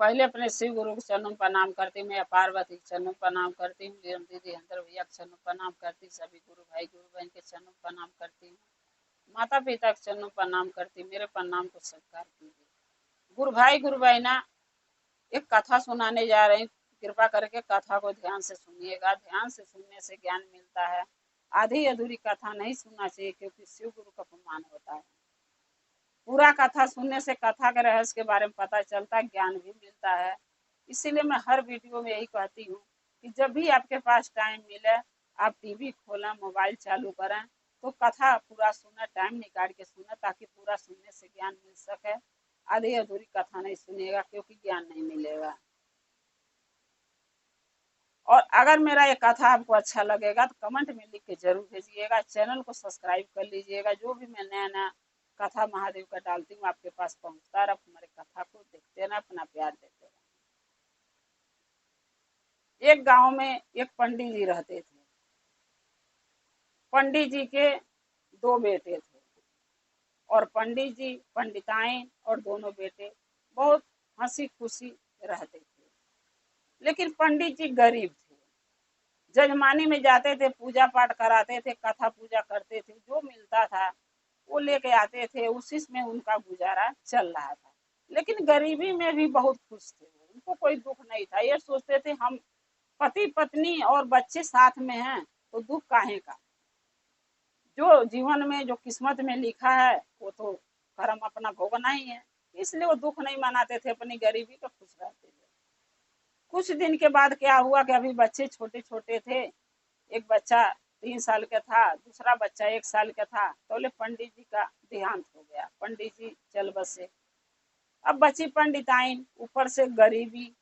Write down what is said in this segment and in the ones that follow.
पहले अपने शिव गुरु के चरणों में प्रणाम करती हूँ, मैं पार्वती के चरणों में प्रणाम करती हूँ, दीदी हंदर भैया के चरणों में प्रणाम करती हूँ, सभी गुरु भाई गुरु बहन के चरणों में प्रणाम करती हूँ, माता पिता के चरणों में प्रणाम करती हूँ। मेरे प्रणाम को स्वीकार कीजिए। गुरु भाई गुरु बहना, एक कथा सुनाने जा रही हूँ, कृपा करके कथा को ध्यान से सुनिएगा। ध्यान से सुनने से ज्ञान मिलता है। आधी अधूरी कथा नहीं सुनना चाहिए, क्योंकि शिव गुरु का अपमान होता है। पूरा कथा सुनने से कथा के रहस्य के बारे में पता चलता है, ज्ञान भी मिलता है। इसीलिए मैं हर वीडियो में यही कहती हूँ कि जब भी आपके पास टाइम मिले, आप टीवी खोलें, मोबाइल चालू करें, तो कथा पूरा सुने, टाइम निकाल के सुने, ताकि पूरा सुनने से ज्ञान मिल सके। आधी अधूरी कथा नहीं सुनिएगा, क्योंकि ज्ञान नहीं मिलेगा। और अगर मेरा ये कथा आपको अच्छा लगेगा तो कमेंट में लिख के जरूर भेजिएगा। चैनल को सब्सक्राइब कर लीजिएगा। जो भी मैं नया नया कथा महादेव का डालती हूँ, आपके पास पहुंचता रहा। हमारे कथा को देखते रहना, अपना प्यार देते रहना। एक गांव में एक पंडित जी रहते थे। पंडित जी के दो बेटे थे, और पंडित जी, पंडिताइन और दोनों बेटे बहुत हंसी खुशी रहते थे। लेकिन पंडित जी गरीब थे। जजमानी में जाते थे, पूजा पाठ कराते थे, कथा पूजा करते थे, जो मिलता था वो लेके आते थे, उसी में उनका गुजारा चल रहा था। लेकिन गरीबी में भी बहुत खुश थे। उनको कोई दुख नहीं था। ये सोचते थे हम पति पत्नी और बच्चे साथ में हैं, तो दुख काहे का। जो जीवन में जो किस्मत में लिखा है वो तो कर्म अपना भोगना ही है। इसलिए वो दुख नहीं मनाते थे, अपनी गरीबी को खुश रहते थे। कुछ दिन के बाद क्या हुआ कि अभी बच्चे छोटे छोटे थे। एक बच्चा 3 साल का था, दूसरा बच्चा 1 साल का था। तो बोले पंडित जी का देहांत हो गया, पंडित जी चल बसे। अब बची पंडिताइन, ऊपर से गरीबी।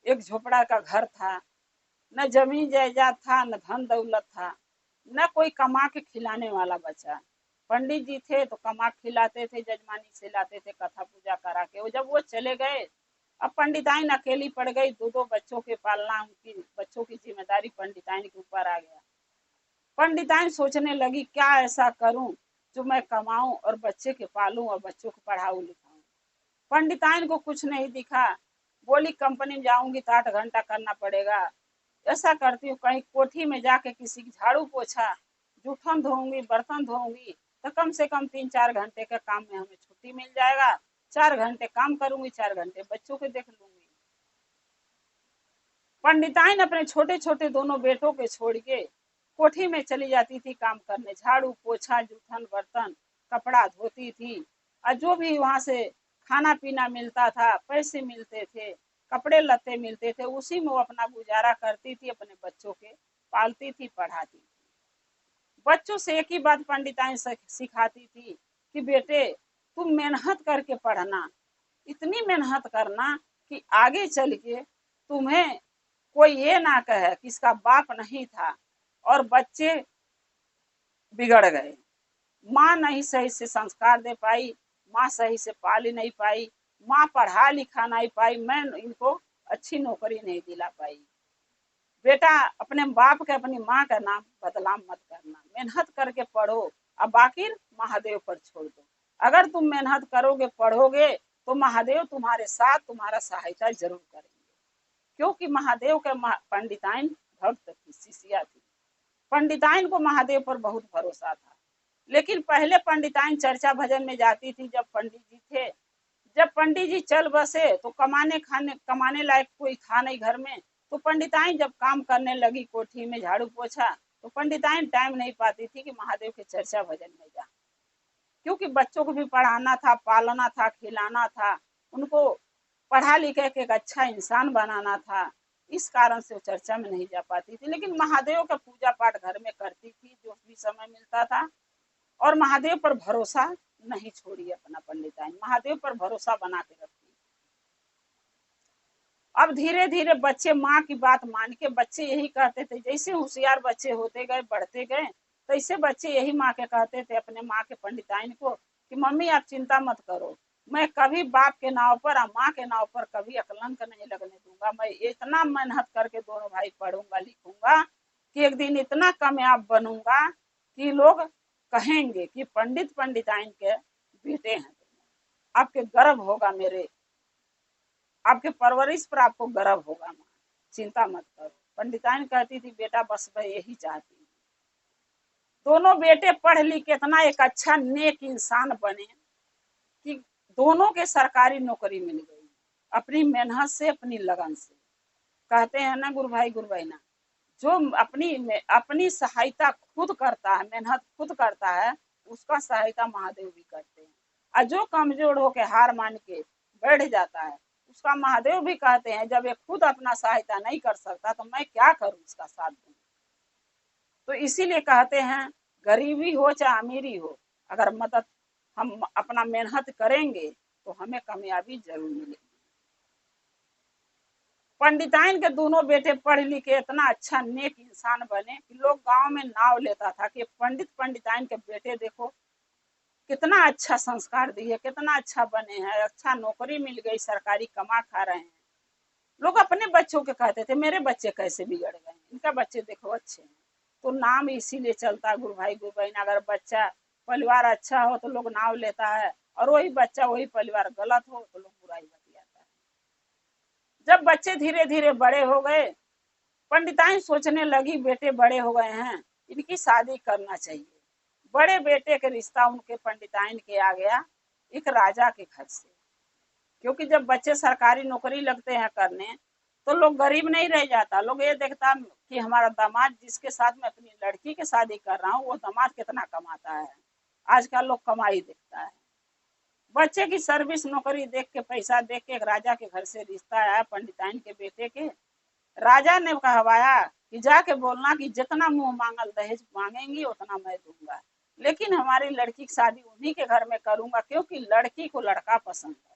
एक झोपड़ा का घर था, न जमीन जायदाद था, न धन दौलत था, न कोई कमा के खिलाने वाला बचा। पंडित जी थे तो कमा के खिलाते थे, जजमानी से लाते थे, कथा पूजा करा के। वो जब वो चले गए, अब पंडिताइन अकेली पड़ गई। दो दो बच्चों के पालना, उनकी बच्चों की जिम्मेदारी पंडिताइन के ऊपर आ गया। पंडिताइन सोचने लगी, क्या ऐसा करूं जो मैं कमाऊं और बच्चे के पालूं और बच्चों को पढ़ाऊं लिखाऊं। पंडिताइन को कुछ नहीं दिखा। बोली कंपनी में जाऊंगी तो 8 घंटा करना पड़ेगा। ऐसा करती हूँ, कहीं कोठी में जाके किसी की झाड़ू पोछा, जूठन धोऊंगी, बर्तन धोऊंगी, तो कम से कम 3-4 घंटे का काम में हमें छुट्टी मिल जाएगा। 4 घंटे काम करूंगी, 4 घंटे बच्चों के देख लूंगी। पंडिताइन अपने छोटे छोटे दोनों बेटों के छोड़ के कोठी में चली जाती थी काम करने। झाड़ू पोछा, जूठन बर्तन, कपड़ा धोती थी। और जो भी वहां से खाना पीना मिलता था, पैसे मिलते थे, कपड़े लत्ते मिलते थे, उसी में वो अपना गुजारा करती थी, अपने बच्चों के पालती थी, पढ़ाती थी। बच्चों से एक ही बात पंडिताइन सिखाती थी कि बेटे, तुम मेहनत करके पढ़ना, इतनी मेहनत करना कि आगे चल के तुम्हें कोई ये ना कहे कि इसका बाप नहीं था और बच्चे बिगड़ गए। माँ नहीं सही से संस्कार दे पाई, माँ सही से पाल ही नहीं पाई, माँ पढ़ा लिखा नहीं पाई, मैं इनको अच्छी नौकरी नहीं दिला पाई। बेटा, अपने बाप के, अपनी माँ का नाम बदनाम मत करना, मेहनत करके पढ़ो, अब बाकी महादेव पर छोड़ दो। अगर तुम मेहनत करोगे, पढ़ोगे, तो महादेव तुम्हारे साथ, तुम्हारा सहायता जरूर करेंगे। क्योंकि महादेव के पंडिताइन भक्त थी, शिष्या थी। पंडिताइन को महादेव पर बहुत भरोसा था। लेकिन पहले पंडिताइन चर्चा भजन में जाती थी जब पंडित जी थे। जब पंडित जी चल बसे तो कमाने लायक कोई था नहीं घर में। तो पंडिताइन जब काम करने लगी कोठी में, झाड़ू पोछा, तो पंडिताइन टाइम नहीं पाती थी कि महादेव के चर्चा भजन में जा। क्योंकि बच्चों को भी पढ़ाना था, पालना था, खिलाना था, उनको पढ़ा लिखे के एक अच्छा इंसान बनाना था। इस कारण से वो चर्चा में नहीं जा पाती थी। लेकिन महादेव का पूजा पाठ घर में करती थी, जो भी समय मिलता था। और महादेव पर भरोसा नहीं छोड़ी अपना पंडिताइन, महादेव पर भरोसा बना के रखी। अब धीरे धीरे बच्चे माँ की बात मान के, बच्चे यही कहते थे, जैसे होशियार बच्चे होते गए, बढ़ते गए, तैसे बच्चे यही माँ के कहते थे, अपने माँ के पंडिताइन को, कि मम्मी आप चिंता मत करो, मैं कभी बाप के नाव पर और माँ के नाव पर कभी अकलंक नहीं लगने दूंगा। मैं इतना मेहनत करके दोनों भाई पढ़ूंगा लिखूंगा कि एक दिन इतना कामयाब बनूंगा कि लोग कहेंगे कि पंडित पंडिताइन के बेटे हैं, आपके गर्व होगा मेरे आपके परवरिश पर आपको गर्व होगा माँ, चिंता मत करो। पंडिताइन कहती थी बेटा बस मैं यही चाहती हूँ। दोनों बेटे पढ़ लिख के इतना एक अच्छा नेक इंसान बने कि दोनों के सरकारी नौकरी मिल गई, अपनी मेहनत से, अपनी लगन से। कहते हैं ना गुरु भाई ना, जो अपनी अपनी सहायता खुद करता है, मेहनत खुद करता है, उसका सहायता महादेव भी करते हैं। और जो कमजोर होके हार मान के बैठ जाता है, उसका महादेव भी कहते हैं जब ये खुद अपना सहायता नहीं कर सकता तो मैं क्या करूं इसका साथ दूं। तो इसीलिए कहते हैं गरीबी हो चाहे अमीरी हो, अगर मदद हम अपना मेहनत करेंगे तो हमें कामयाबी जरूर मिलेगी। पंडिताइन के दोनों बेटे पढ़ लिख के इतना अच्छा नेक इंसान बने कि लोग गांव में नाव लेता था कि पंडिताइन के बेटे देखो कितना अच्छा संस्कार दिए, कितना अच्छा बने हैं, अच्छा नौकरी मिल गई, सरकारी कमा खा रहे हैं। लोग अपने बच्चों के कहते थे मेरे बच्चे कैसे बिगड़ गए, इनका बच्चे देखो अच्छे हैं। तो नाम इसीलिए चलता गुरु भाई गुरु बहन, अगर बच्चा परिवार अच्छा हो तो लोग नाव लेता है, और वही बच्चा वही परिवार गलत हो तो लोग बुराई बतियाता है। जब बच्चे धीरे धीरे बड़े हो गए, पंडिताइन सोचने लगी बेटे बड़े हो गए हैं, इनकी शादी करना चाहिए। बड़े बेटे के रिश्ता उनके पंडिताइन के आ गया एक राजा के घर से। क्योंकि जब बच्चे सरकारी नौकरी लगते हैं करने तो लोग गरीब नहीं रह जाता, लोग ये देखता कि हमारा दामाद जिसके साथ मैं अपनी लड़की की शादी कर रहा हूँ वो दामाद कितना कमाता है। आजकल लोग कमाई देखता है। बच्चे की सर्विस नौकरी देख के, पैसा देख के एक राजा के घर से रिश्ता आया पंडिताइन के बेटे के। राजा ने कहवाया कि जाके बोलना कि जितना मुंह मांगल दहेज मांगेंगी उतना मैं दूंगा, लेकिन हमारी लड़की की शादी उन्हीं के घर में करूंगा क्योंकि लड़की को लड़का पसंद है।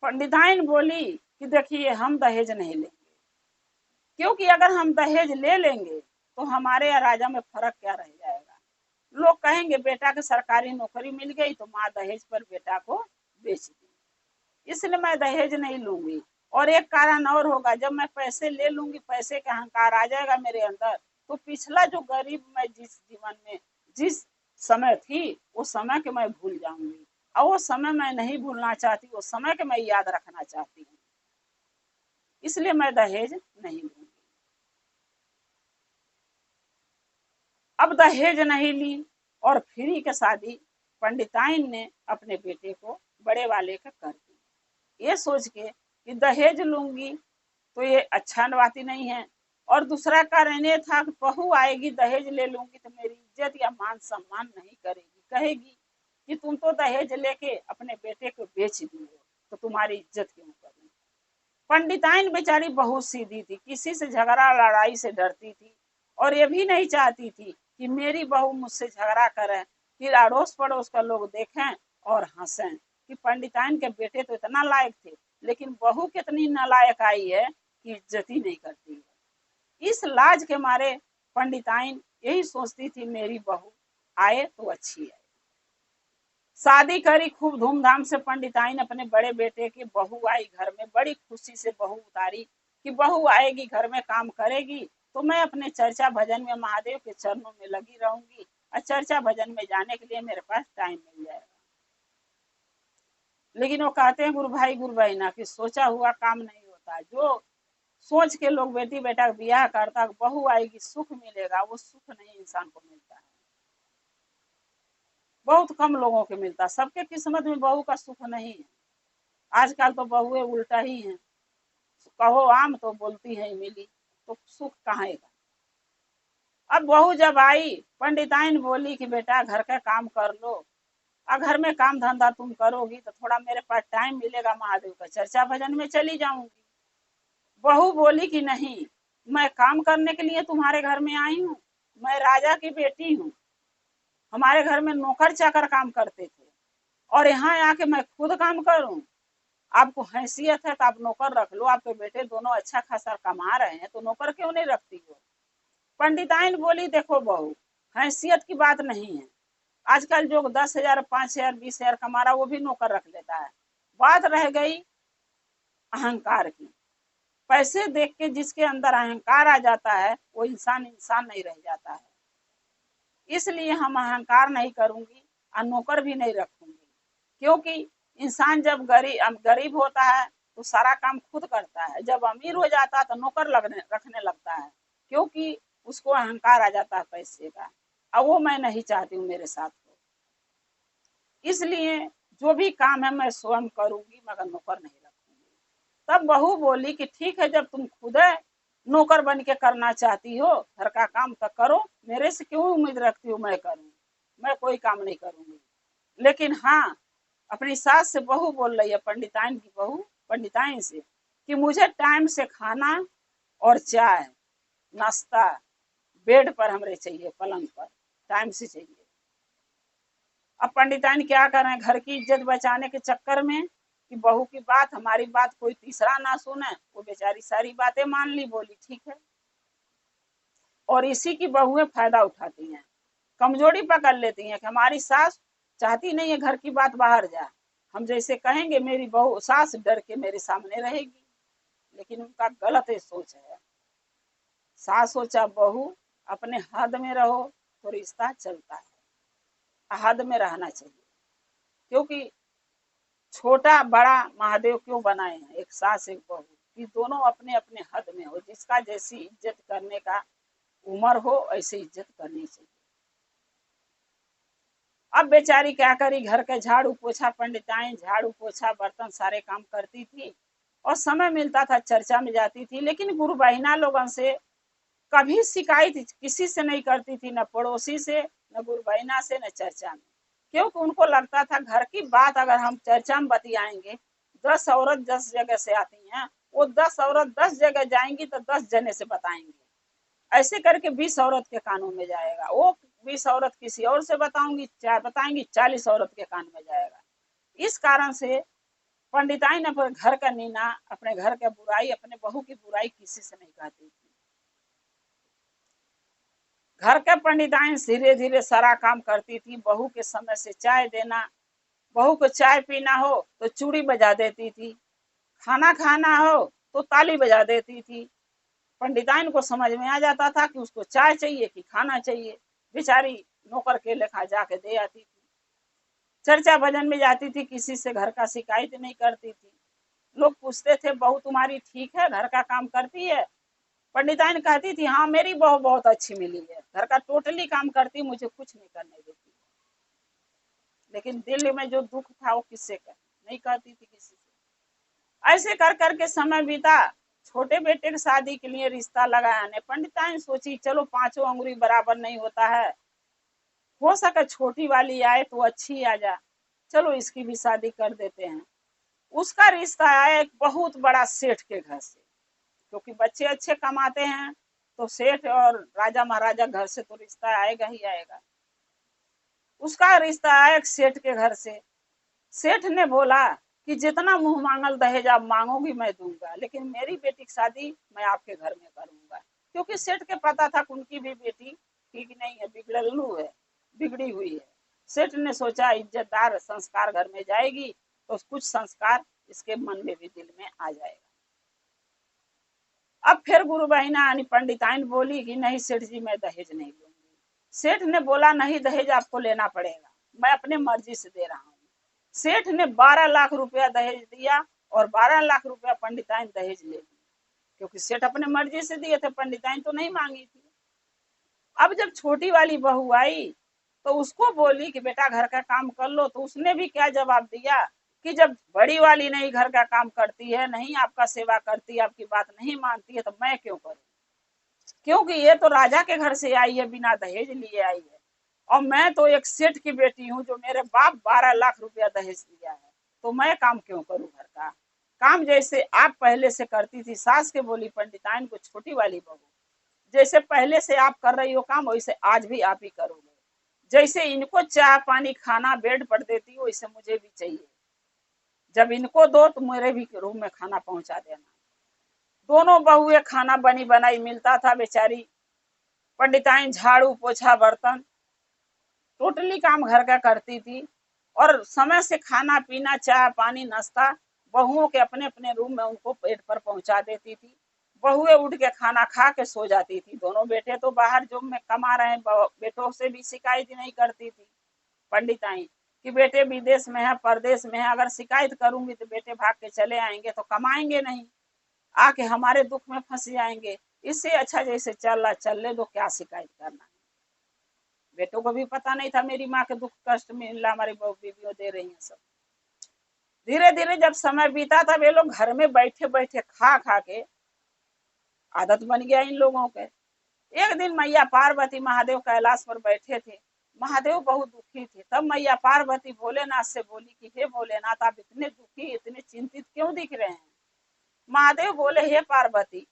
पंडिताइन बोली कि देखिए हम दहेज नहीं लेंगे, क्योंकि अगर हम दहेज ले लेंगे तो हमारे या राजा में फर्क क्या रह जाएगा। लोग कहेंगे बेटा की सरकारी नौकरी मिल गई तो माँ दहेज पर बेटा को बेच दी, इसलिए मैं दहेज नहीं लूंगी। और एक कारण और होगा, जब मैं पैसे ले लूंगी, पैसे का अहंकार आ जाएगा मेरे अंदर, तो पिछला जो गरीब मैं जिस जीवन में जिस समय थी वो समय के मैं भूल जाऊंगी, और वो समय मैं नहीं भूलना चाहती, वो समय के मैं याद रखना चाहती हूँ, इसलिए मैं दहेज नहीं लूंगी। अब दहेज नहीं ली और फ्री की शादी पंडिताइन ने अपने बेटे को बड़े वाले का कर दी, ये सोच के कि दहेज लूंगी तो ये अच्छा बात ही नहीं है। और दूसरा कारण ये था कि बहू आएगी दहेज ले लूंगी तो मेरी इज्जत या मान सम्मान नहीं करेगी, कहेगी कि तुम तो दहेज लेके अपने बेटे को बेच दी हो तो तुम्हारी इज्जत क्यों करूं। पंडिताइन बेचारी बहुत सीधी थी, किसी से झगड़ा लड़ाई से डरती थी, और ये भी नहीं चाहती थी कि मेरी बहू मुझसे झगड़ा करे, फिर अड़ोस पड़ोस का लोग देखें और हंसें कि पंडिताइन के बेटे तो इतना लायक थे, लेकिन बहू कितनी नालायक आई है कि इज्जत ही नहीं करती है। इस लाज के मारे पंडिताइन यही सोचती थी मेरी बहू आए तो अच्छी है। शादी करी खूब धूमधाम से पंडिताइन अपने बड़े बेटे की। बहू आई घर में, बड़ी खुशी से बहू उतारी कि बहू आएगी घर में काम करेगी तो मैं अपने चर्चा भजन में महादेव के चरणों में लगी रहूंगी, और चर्चा भजन में जाने के लिए मेरे पास टाइम मिल जाएगा। लेकिन वो कहते हैं गुरु भाई ना कि सोचा हुआ काम नहीं होता। जो सोच के लोग बेटी बेटा ब्याह करता, बहू आएगी सुख मिलेगा, वो सुख नहीं इंसान को मिलता है, बहुत कम लोगों को मिलता। सबके किस्मत में बहू का सुख नहीं है। आजकल तो बहुएं उल्टा ही हैं, कहो आम तो बोलती है मिली, तो सुख कहाँ है। अब बहू जब आई, पंडिताइन बोली कि बेटा घर का काम कर लो, और घर में काम धंधा तुम करोगी तो थोड़ा मेरे पास टाइम मिलेगा, महादेव का चर्चा भजन में चली जाऊंगी। बहू बोली कि नहीं, मैं काम करने के लिए तुम्हारे घर में आई हूँ, मैं राजा की बेटी हूँ, हमारे घर में नौकर चाकर काम करते थे, और यहाँ आके मैं खुद काम करूं। आपको हैसियत है तो आप नौकर रख लो, आपके बेटे दोनों अच्छा खासा कमा रहे हैं तो नौकर क्यों नहीं रखती हो। पंडिताइन बोली देखो बहू, हैसियत की बात नहीं है, आजकल जो 10,000 5,000 20,000 कमा रहा वो भी नौकर रख लेता है। बात रह गई अहंकार की। पैसे देख के जिसके अंदर अहंकार आ जाता है वो इंसान इंसान नहीं रह जाता है, इसलिए हम अहंकार नहीं करूंगी और नौकर भी नहीं रखूंगी, क्योंकि इंसान जब गरीब होता है तो सारा काम खुद करता है, जब अमीर हो जाता है तो नौकर रखने लगता है, क्योंकि उसको अहंकार आ जाता है पैसे का। अब वो मैं नहीं चाहती हूँ मेरे साथ हो। इसलिए जो भी काम है मैं स्वयं करूंगी, मगर नौकर नहीं रखूंगी। तब बहू बोली कि ठीक है, जब तुम खुद नौकर बन के करना चाहती हो घर का काम तो करो, मेरे से क्यों उम्मीद रखती हो मैं करूँ? मैं कोई काम नहीं करूंगी। लेकिन हाँ, अपनी सास से बहू बोल रही है, पंडिताइन की बहू पंडिताइन से, कि मुझे टाइम से खाना और चाय नाश्ता बेड पर हमरे चाहिए, पलंग पर टाइम से चाहिए। अब पंडिताइन क्या करें, घर की इज्जत बचाने के चक्कर में कि बहू की बात, हमारी बात कोई तीसरा ना सुने, वो बेचारी सारी बातें मान ली, बोली ठीक है। और इसी की बहुएं फायदा उठाती हैं, कमजोरी पकड़ लेती हैं कि हमारी सास चाहती नहीं है घर की बात बाहर जाए, हम जैसे कहेंगे मेरी बहू सास डर के मेरे सामने रहेगी। लेकिन उनका गलत सोच है। सास सोचा बहू अपने हद में रहो तो रिश्ता चलता है, हद में रहना चाहिए। क्योंकि छोटा बड़ा महादेव क्यों बनाए हैं, एक सास एक बहू, कि दोनों अपने अपने हद में हो, जिसका जैसी इज्जत करने का उम्र हो ऐसी इज्जत करनी चाहिए। अब बेचारी क्या करी, घर के झाड़ू पोछा, पंडिताइन झाड़ू पोछा बर्तन सारे काम करती थी, और समय मिलता था चर्चा में जाती थी, लेकिन गुरु बहिना लोगों से कभी शिकायत किसी से नहीं करती थी, न पड़ोसी से, न गुरु बहिना से, न चर्चा में। क्योंकि उनको लगता था घर की बात अगर हम चर्चा में बतियाएंगे, 10 औरत 10 जगह से आती हैं, वो 10 औरत 10 जगह जाएंगी तो 10 जने से बताएंगे, ऐसे करके 20 औरत के कानों में जाएगा। वो 20 औरत किसी और से बताएंगी 40 औरत के कान में जाएगा। इस कारण से पंडिताई ने अपने घर का नीना, अपने घर का बुराई, अपने बहू की बुराई किसी से नहीं कहती थी। घर के पंडिताइन धीरे धीरे सारा काम करती थी। बहू के समय से चाय देना, बहू को चाय पीना हो तो चूड़ी बजा देती थी, खाना खाना हो तो ताली बजा देती थी। पंडिताइन को समझ में आ जाता था कि उसको चाय चाहिए कि खाना चाहिए। बेचारी नौकर के लेखा जाके दे आती थी। चर्चा भजन में जाती थी, किसी से घर का शिकायत नहीं करती थी। लोग पूछते थे बहू तुम्हारी ठीक है, घर का काम करती है? पंडिताइन कहती थी हाँ मेरी बहू बहुत अच्छी मिली है, घर का टोटली काम करती, मुझे कुछ नहीं करने देती। लेकिन दिल में जो दुख था वो किससे नहीं कहती थी किसी से। ऐसे कर करके समय बीता। छोटे बेटे की शादी के लिए रिश्ता लगाया ने। पंडिताइन सोची चलो 5 अंगुरी बराबर नहीं होता है, हो सके छोटी वाली आए तो अच्छी आ जा, चलो इसकी भी शादी कर देते हैं। उसका रिश्ता आया एक बहुत बड़ा सेठ के घर से, क्योंकि बच्चे अच्छे कमाते हैं तो सेठ और राजा महाराजा घर से तो रिश्ता आएगा ही आएगा। उसका रिश्ता आया एक सेठ के घर से। सेठ ने बोला कि जितना मुंह मांगल दहेज आप मांगोगी मैं दूंगा, लेकिन मेरी बेटी की शादी मैं आपके घर में करूंगा। क्योंकि सेठ के पता था कि उनकी भी बेटी ठीक नहीं है, बिगड़लू है, बिगड़ी हुई है। सेठ ने सोचा इज्जतदार संस्कार घर में जाएगी तो कुछ संस्कार इसके मन में भी दिल में आ जाएगा। अब फिर गुरु बहिना यानी पंडिताइन बोली कि नहीं सेठ जी मैं दहेज नहीं लूंगी। सेठ ने बोला नहीं दहेज आपको लेना पड़ेगा, मैं अपने मर्जी से दे रहा हूँ। सेठ ने 12 लाख रुपया दहेज दिया और 12 लाख रुपया पंडिताइन दहेज ले ली, क्योंकि सेठ अपने मर्जी से दिए थे, पंडिताइन तो नहीं मांगी थी। अब जब छोटी वाली बहू आई तो उसको बोली कि बेटा घर का काम कर लो, तो उसने भी क्या जवाब दिया कि जब बड़ी वाली नहीं घर का काम करती है, नहीं आपका सेवा करती है, आपकी बात नहीं मानती है, तो मैं क्यों करूं? क्योंकि ये तो राजा के घर से आई है, बिना दहेज लिए आई है, और मैं तो एक सेठ की बेटी हूँ जो मेरे बाप 12 लाख रुपया दहेज दिया है, तो मैं काम क्यों करूं? घर का काम जैसे आप पहले से करती थी। सास के बोली पंडिताइन को, छोटी वाली बहू जैसे पहले से आप कर रही हो काम, वैसे आज भी आप ही करोगे। जैसे इनको चाय पानी खाना बेड पर देती हो, वैसे मुझे भी चाहिए। जब इनको दो तो मेरे भी रूम में खाना पहुंचा देना। दोनों बहुए खाना बनी बनाई मिलता था। बेचारी पंडिताइन झाड़ू पोछा बर्तन टोटली काम घर का करती थी, और समय से खाना पीना चाय पानी नाश्ता बहुओं के अपने अपने रूम में उनको पेट पर पहुंचा देती थी। बहुएं उठ के खाना खा के सो जाती थी। दोनों बेटे तो बाहर जो में कमा रहे हैं, बेटों से भी शिकायत नहीं करती थी पंडिताइन। कि बेटे विदेश में है, परदेश में है, अगर शिकायत करूंगी तो बेटे भाग के चले आएंगे तो कमाएंगे नहीं, आके हमारे दुख में फंस जाएंगे। इससे अच्छा जैसे चल रहा चल ले दो, क्या शिकायत करना है। बेटों को भी पता नहीं था मेरी माँ के दुख कष्ट मिल रहा, हमारी बहू बीवियों दे रही है सब। धीरे धीरे जब समय बीता तब ये लोग घर में बैठे बैठे खा खा के आदत बन गया इन लोगों के। एक दिन मैया पार्वती महादेव कैलाश पर बैठे थे। महादेव बहुत दुखी थे। तब मैया पार्वती भोलेनाथ से बोली कि हे भोलेनाथ, आप इतने दुखी इतने चिंतित क्यों दिख रहे हैं। महादेव बोले, हे पार्वती,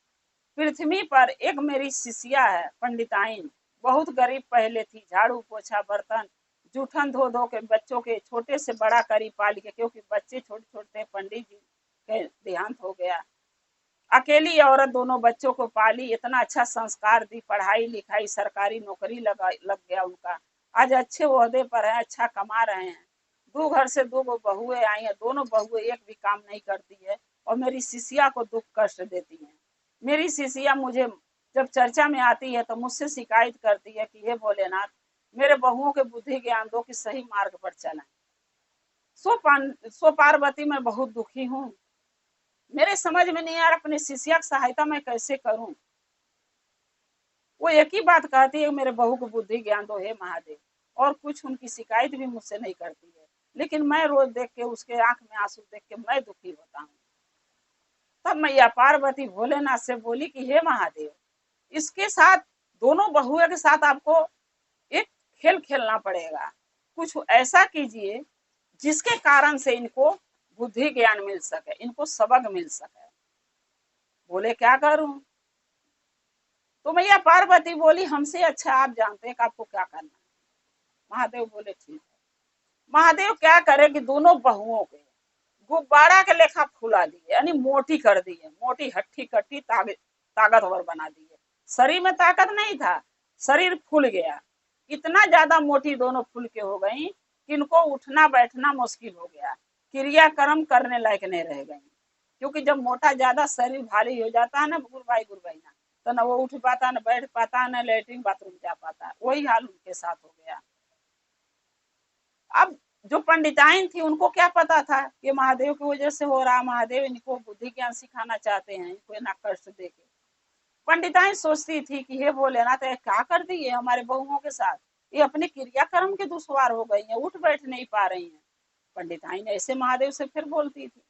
पृथ्वी पर एक मेरी शिष्या है पंडिताइन, बहुत गरीब पहले थी, झाड़ू पोछा बर्तन जूठन धो धो के बच्चों के छोटे से बड़ा करी पाल के, क्योंकि बच्चे छोटे छोटे पंडित जी के देहांत हो गया। अकेली औरत दोनों बच्चों को पाली, इतना अच्छा संस्कार दी, पढ़ाई लिखाई सरकारी नौकरी लग गया उनका। आज अच्छे ओहदे पर है, अच्छा कमा रहे हैं। दो घर से दो बहुएं आई हैं, दोनों बहुएं एक भी काम नहीं करती है और मेरी शिष्या को दुख कष्ट देती है। मेरी शिष्या मुझे जब चर्चा में आती है तो मुझसे शिकायत करती है कि हे भोलेनाथ, मेरे बहुओं के बुद्धि ज्ञान दो कि सही मार्ग पर चलें। सो पार्वती मैं बहुत दुखी हूँ, मेरे समझ में नहीं आ रहा अपनी शिष्या की सहायता मैं कैसे करूं। वो एक ही बात कहती है, मेरे बहू को बुद्धि ज्ञान दो हे महादेव, और कुछ उनकी शिकायत भी मुझसे नहीं करती है। लेकिन मैं रोज देख के उसके आंख में आंसू देख के मैं दुखी होता हूँ। तब मैया पार्वती भोलेनाथ से बोली कि हे महादेव, इसके साथ दोनों बहुओं के साथ आपको एक खेल खेलना पड़ेगा। कुछ ऐसा कीजिए जिसके कारण से इनको बुद्धि ज्ञान मिल सके, इनको सबक मिल सके। बोले क्या करूं। तो मैया पार्वती बोली, हमसे अच्छा आप जानते हैं कि आपको क्या करना है। महादेव बोले ठीक है। महादेव क्या करे कि दोनों बहुओं के गुब्बारा के लेखा फुला दिए, यानी मोटी कर दिए, मोटी हट्टी कट्टी ताकतवर बना दिए। शरीर में ताकत नहीं था, शरीर फूल गया। इतना ज्यादा मोटी दोनों फूल के हो गई कि इनको उठना बैठना मुश्किल हो गया, क्रियाक्रम करने लायक नहीं रह गई। क्योंकि जब मोटा ज्यादा शरीर भारी हो जाता है ना गुरबाई ना, तो न वो उठ पाता, न बैठ पाता, न लेटरिन बाथरूम जा पाता। वही हाल उनके साथ हो गया। अब जो पंडिताइन थी उनको क्या पता था कि महादेव की वजह से हो रहा, महादेव इनको बुद्धि ज्ञान सिखाना चाहते हैं, इनको ना कष्ट देके। पंडिताइन सोचती थी कि हे भोलेनाथ, क्या कर दिए हमारे बहुओं के साथ, ये अपने क्रियाक्रम के दुश्वार हो गई हैं, उठ बैठ नहीं पा रही हैं। पंडिताइन ऐसे महादेव से फिर बोलती थी।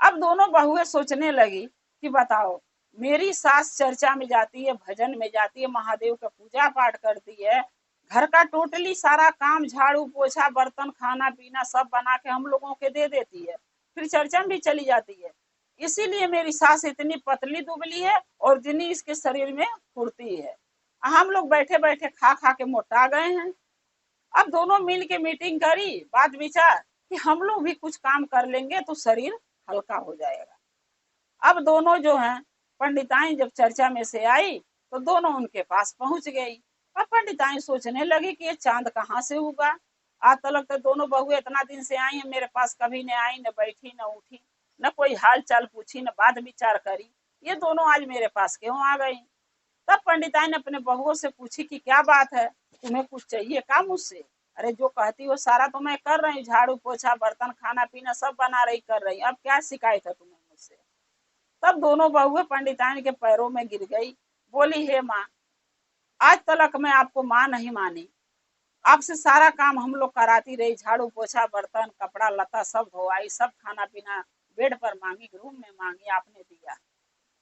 अब दोनों बहुएं सोचने लगी कि बताओ, मेरी सास चर्चा में जाती है, भजन में जाती है, महादेव का पूजा पाठ करती है, घर का टोटली सारा काम झाड़ू पोछा बर्तन खाना पीना सब बना के हम लोगों के दे देती है, फिर चर्चा में भी चली जाती है। इसीलिए मेरी सास इतनी पतली दुबली है और जितनी इसके शरीर में फुर्ती है। हम लोग बैठे बैठे खा खा के मोटा गए हैं। अब दोनों मिल के मीटिंग करी, बात विचार कि हम लोग भी कुछ काम कर लेंगे तो शरीर हल्का हो जाएगा। अब दोनों जो हैं पंडिताइन जब चर्चा में से आई तो दोनों उनके पास पहुंच गई। अब पंडिताइन सोचने लगी कि ये चांद कहाँ से उगा। आज तक तो दोनों बहुएं इतना दिन से आई हैं मेरे पास, कभी न आई, न बैठी, न उठी, न कोई हाल चाल पूछी, न बात विचार करी, ये दोनों आज मेरे पास क्यों आ गई। तब पंडिताइन ने अपने बहुओं से पूछी कि क्या बात है, तुम्हें कुछ चाहिए क्या मुझसे। अरे जो कहती हो सारा तो मैं कर रही, झाड़ू पोछा बर्तन खाना पीना सब बना रही कर रही, अब क्या शिकायत है तुम्हें मुझसे। तब दोनों बहुएं पंडिताइन के पैरों में गिर गई, बोली हे माँ, आज तक मैं आपको माँ नहीं मानी, आपसे सारा काम हम लोग कराती रही, झाड़ू पोछा बर्तन कपड़ा लता सब धोवाई, सब खाना पीना बेड पर मांगी, रूम में मांगी, आपने दिया।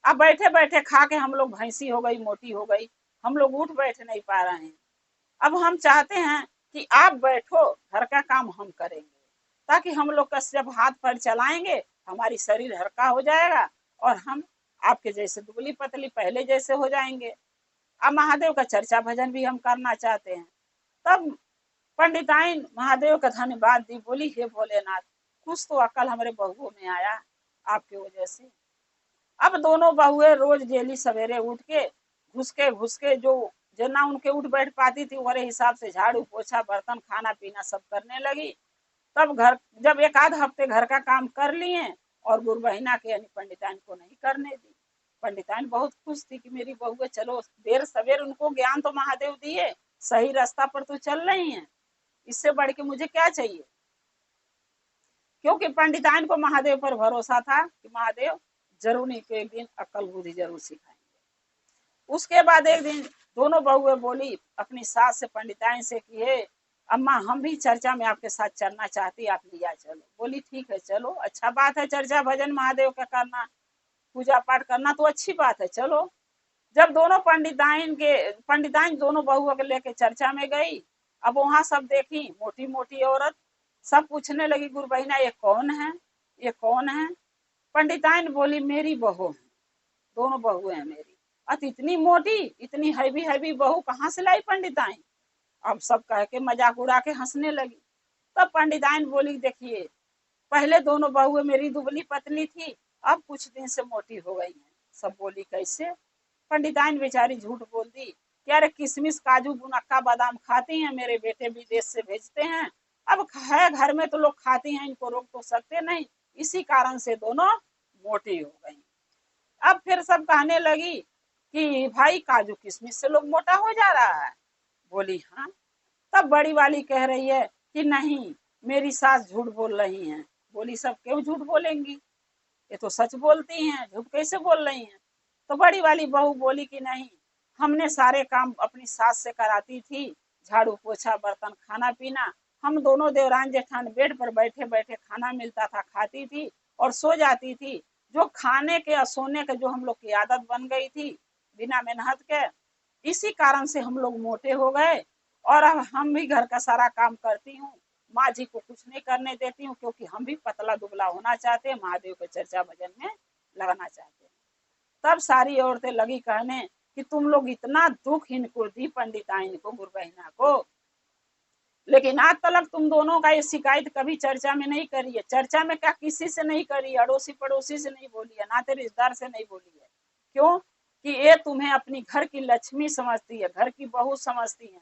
अब बैठे बैठे खा के हम लोग भैंसी हो गई, मोटी हो गई, हम लोग उठ बैठ नहीं पा रहे हैं। अब हम चाहते हैं कि आप बैठो, घर का काम हम करेंगे, ताकि हम लोग का जब हाथ पैर चलाएंगे हमारी शरीर हल्का हो जाएगा और हम आपके जैसे दुबली पतली पहले जैसे हो जाएंगे। अब महादेव का चर्चा भजन भी हम करना चाहते हैं। तब पंडिताइन महादेव का धन्यवाद दी, बोली हे भोलेनाथ, कुछ तो अकल हमारे बहुओं में आया आपके वजह से। अब दोनों बहुएं रोज डेली सवेरे उठ के घुस के जो जना उनके उठ बैठ पाती थी वही हिसाब से झाड़ू पोछा बर्तन खाना पीना सब करने लगी। तब घर जब एक आध हफ्ते घर का काम कर लिए और गुरबहिना के यानी पंडिताइन को नहीं करने दी। पंडिताइन बहुत खुश थी कि मेरी बहुएं चलो देर सवेर उनको ज्ञान तो महादेव दिए, सही रास्ता पर तो चल रही हैं। इससे बढ़ के मुझे क्या चाहिए। क्योंकि पंडिताइन को महादेव पर भरोसा था कि महादेव जरूर इनको एक दिन अक्ल बुद्धि जरूर सिखाएंगे। उसके बाद एक दिन दोनों बहुएं बोली अपनी सास से पंडिताइन से कि हे अम्मा, हम भी चर्चा में आपके साथ चलना चाहती, आप लिया चलो। बोली ठीक है चलो, अच्छा बात है, चर्चा भजन महादेव का करना, पूजा पाठ करना तो अच्छी बात है, चलो। जब दोनों पंडिताइन दोनों बहुओं को लेके चर्चा में गई, अब वहां सब देखी मोटी मोटी औरत, सब पूछने लगी गुरु बहिना ये कौन है, ये कौन है। पंडिताइन बोली मेरी बहू है, दोनों बहुएं हैं मेरी। अत इतनी मोटी इतनी हैवी हैवी बहू कहाँ से लाई पंडिताइन। अब सब कह के मजाक उड़ा के हंसने लगी। तब पंडिताइन बोली देखिए, पहले दोनों बहुएं मेरी दुबली पतली थी, अब कुछ दिन से मोटी हो गई हैं। सब बोली कैसे। पंडिताइन बेचारी झूठ बोल दी कि अरे किशमिश काजू मुनक्का बादाम खाती हैं, मेरे बेटे विदेश से भेजते हैं, अब है घर में तो लोग खाती हैं, इनको रोक तो सकते नहीं, इसी कारण से दोनों मोटी हो गई। अब फिर सब कहने लगी कि भाई काजू किशमिश से लोग मोटा हो जा रहा है। बोली हाँ। तब बड़ी वाली कह रही है कि नहीं, मेरी सास झूठ बोल रही हैं। बोली सब क्यों झूठ बोलेंगी, ये तो सच बोलती हैं, झूठ कैसे बोल रही हैं। तो बड़ी वाली बहू बोली कि नहीं, हमने सारे काम अपनी सास से कराती थी, झाड़ू पोछा बर्तन खाना पीना, हम दोनों देवरान जेठान बेड पर बैठे बैठे खाना मिलता था खाती थी और सो जाती थी। जो खाने के और सोने के जो हम लोग की आदत बन गई थी बिना मेहनत के, इसी कारण से हम लोग मोटे हो गए। और अब हम भी घर का सारा काम करती हूँ, माँ जी को कुछ नहीं करने देती हूँ, क्योंकि हम भी पतला दुबला होना चाहते हैं, महादेव के चर्चा भजन में लगना चाहते हैं। तब सारी औरतें लगी कहने कि तुम लोग इतना दुख इनको दी पंडिताइन को, गुरु बहिना को, लेकिन आज तक तुम दोनों का ये शिकायत कभी चर्चा में नहीं करी है। चर्चा में क्या किसी से नहीं करी है, अड़ोसी पड़ोसी से नहीं बोली है, नाते रिश्तेदार से नहीं बोली है। क्यों कि ये तुम्हें अपनी घर की लक्ष्मी समझती है, घर की बहू समझती है,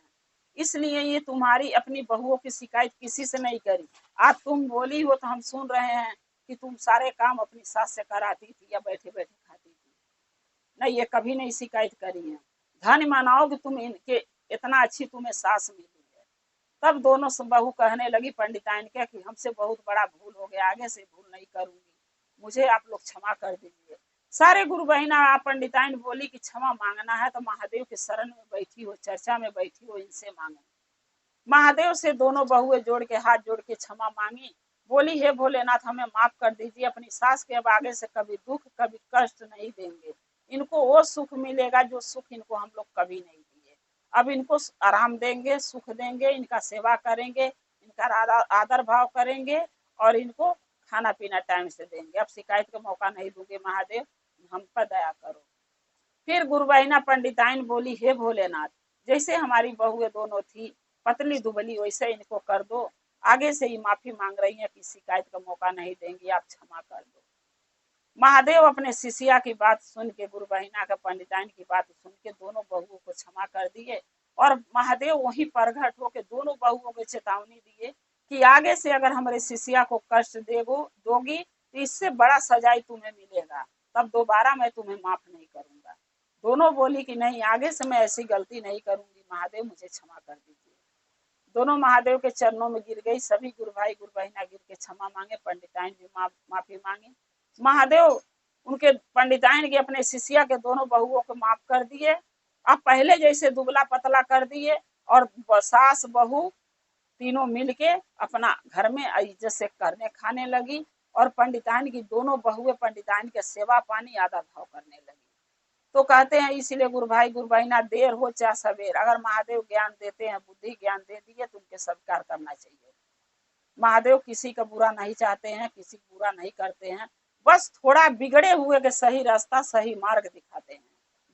इसलिए ये तुम्हारी अपनी बहुओं की शिकायत किसी से नहीं करी। आज तुम बोली हो तो हम सुन रहे हैं कि तुम सारे काम अपनी सास से कराती थी या बैठे बैठे खाती थी। नहीं, ये कभी नहीं शिकायत करी है। धन्य मानाओ कि तुम इनके इतना अच्छी तुम्हें सास मिली है। तब दोनों बहू कहने लगी पंडिताइन के कि हमसे बहुत बड़ा भूल हो गया, आगे से भूल नहीं करूंगी, मुझे आप लोग क्षमा कर दीजिए। सारे गुरु बहिना पंडिताइन बोली कि क्षमा मांगना है तो महादेव के शरण में बैठी हो, चर्चा में बैठी हो, इनसे मांगो। महादेव से दोनों बहुएं जोड़ के हाथ जोड़ के क्षमा मांगी। बोली हे भोलेनाथ, हमें माफ कर दीजिए, अपनी सास के अब आगे से कभी दुख कभी कष्ट नहीं देंगे, इनको वो सुख मिलेगा जो सुख इनको हम लोग कभी नहीं दिए। अब इनको आराम देंगे, सुख देंगे, इनका सेवा करेंगे, इनका आदर भाव करेंगे और इनको खाना पीना टाइम से देंगे। अब शिकायत का मौका नहीं दूंगे, महादेव हम पर दया करो। फिर गुरु बहिना पंडिताइन बोली हे भोलेनाथ, जैसे हमारी बहुएं दोनों थी पतली दुबली, वैसे इनको कर दो, आगे से ही माफी मांग रही है कि शिकायत का मौका नहीं देंगी, आप क्षमा कर दो। महादेव अपने शिष्या की बात सुन के, गुरु बहिना का पंडिताइन की बात सुन के दोनों बहुओं को क्षमा कर दिए। और महादेव वहीं प्रगट होकर दोनों बहुओं को चेतावनी दिए कि आगे से अगर हमारे शिष्या को कष्ट दोगी तो इससे बड़ा सजाई तुम्हें मिलेगा, तब दोबारा मैं तुम्हें माफ नहीं करूंगा। दोनों बोली कि नहीं, आगे से मैं ऐसी गलती नहीं करूंगी, महादेव मुझे क्षमा कर दीजिए। दोनों महादेव के चरणों में गिर गई। सभी गुरु भाई गुरु बहिना गिर के क्षमा मांगे, पंडिताइन भी माफी मांगी। महादेव उनके पंडिताइन के अपने शिष्या के दोनों बहुओं को माफ कर दिए। अब पहले जैसे दुबला पतला कर दिए और सास बहू तीनों मिलके अपना घर में इज्जत से करने खाने लगी। और पंडिताइन की दोनों बहुएं पंडिताइन के सेवा पानी आदर भाव करने लगी। तो कहते हैं इसलिए गुरु भाई गुरु बहिना, देर हो चाहे सवेर, अगर महादेव ज्ञान देते हैं, बुद्धि ज्ञान दे दिए तो उनके स्वीकार करना चाहिए। महादेव किसी का बुरा नहीं चाहते हैं, किसी का बुरा नहीं करते हैं, बस थोड़ा बिगड़े हुए के सही रास्ता सही मार्ग दिखाते हैं,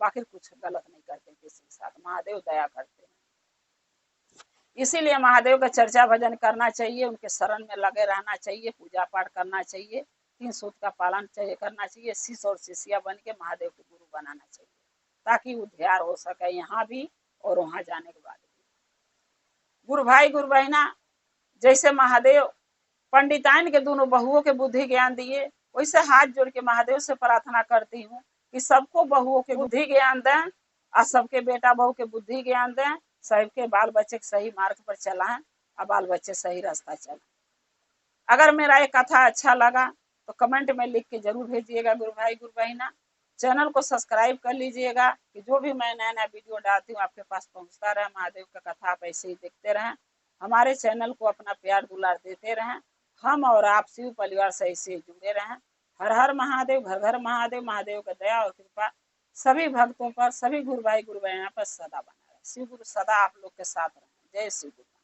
बाकी कुछ गलत नहीं करते किसी के साथ। महादेव दया करते हैं, इसीलिए महादेव का चर्चा भजन करना चाहिए, उनके शरण में लगे रहना चाहिए, पूजा पाठ करना चाहिए, 3 सूत्र का पालन करना चाहिए, शिष्य और शिष्या बन के महादेव के गुरु बनाना चाहिए, ताकि उद्धार हो सके यहाँ भी और वहां जाने के बाद भी। गुरु भाई गुरु बहिना, जैसे महादेव पंडिताइन के दोनों बहुओं के बुद्धि ज्ञान दिए, वैसे हाथ जोड़ के महादेव से प्रार्थना करती हूँ कि सबको बहुओं के बुद्धि ज्ञान दें और सबके बेटा बहू के बुद्धि ज्ञान दें, सबके बाल बच्चे सही मार्ग पर चलाएं और बाल बच्चे सही रास्ता चले। अगर मेरा ये कथा अच्छा लगा तो कमेंट में लिख के जरूर भेजिएगा गुरु भाई गुरु बहिना। चैनल को सब्सक्राइब कर लीजिएगा कि जो भी मैं नया नया वीडियो डालती हूँ आपके पास पहुंचता रहे। महादेव का कथा आप ऐसे ही देखते रहें, हमारे चैनल को अपना प्यार दुलार देते रहें। हम और आप शिव परिवार से ऐसे जुड़े रहें। हर हर महादेव, घर घर महादेव। महादेव का दया और कृपा सभी भक्तों पर, सभी गुरु भाई गुरु बहना पर सदा बना रहे। शिव गुरु सदा आप लोग के साथ रहे। जय शिव गुरु।